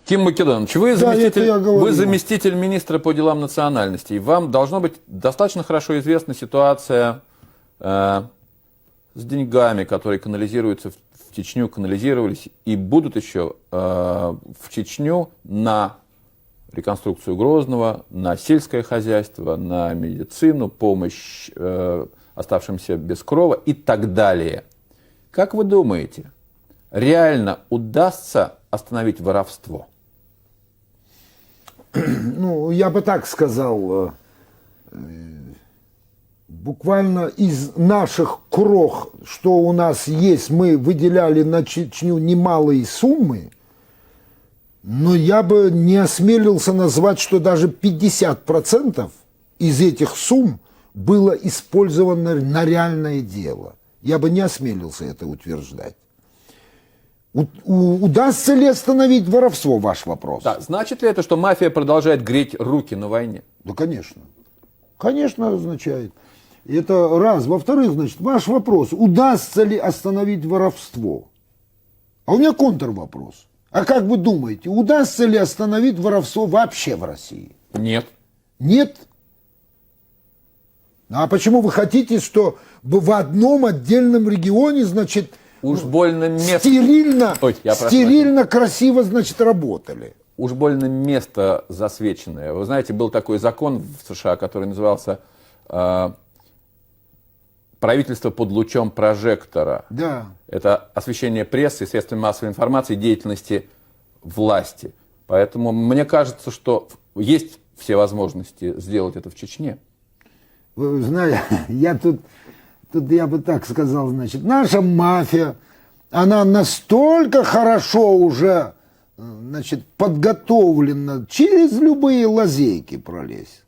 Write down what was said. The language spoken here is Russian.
Ким Македонович, вы Да, это заместитель, я говорю. вы заместитель министра по делам национальностей. Вам должно быть достаточно хорошо известна ситуация с деньгами, которые канализируются в Чечню, канализировались и будут еще в Чечню на реконструкцию Грозного, на сельское хозяйство, на медицину, помощь оставшимся без крова и так далее. Как вы думаете, реально удастся остановить воровство? Ну, я бы так сказал, буквально из наших крох, что у нас есть, мы выделяли на Чечню немалые суммы, но я бы не осмелился назвать, что даже 50% из этих сумм было использовано на реальное дело. Я бы не осмелился это утверждать. Удастся ли остановить воровство, ваш вопрос? Да, значит ли это, что мафия продолжает греть руки на войне? Да, конечно. Конечно, означает. Это раз. Во-вторых, значит, ваш вопрос, удастся ли остановить воровство? А у меня контрвопрос. А как вы думаете, удастся ли остановить воровство вообще в России? Нет. Нет? А почему вы хотите, что в одном отдельном регионе, значит, Уж больно место... стерильно, Ой, я прошу стерильно, красиво, значит, работали? Уж больно место засвеченное. Вы знаете, был такой закон в США, который назывался «Правительство под лучом прожектора». Да. Это освещение прессы, средств массовой информации, деятельности власти. Поэтому мне кажется, что есть все возможности сделать это в Чечне. Вы знаете, тут я бы так сказал, значит, наша мафия, она настолько хорошо уже, значит, подготовлена через любые лазейки пролезть.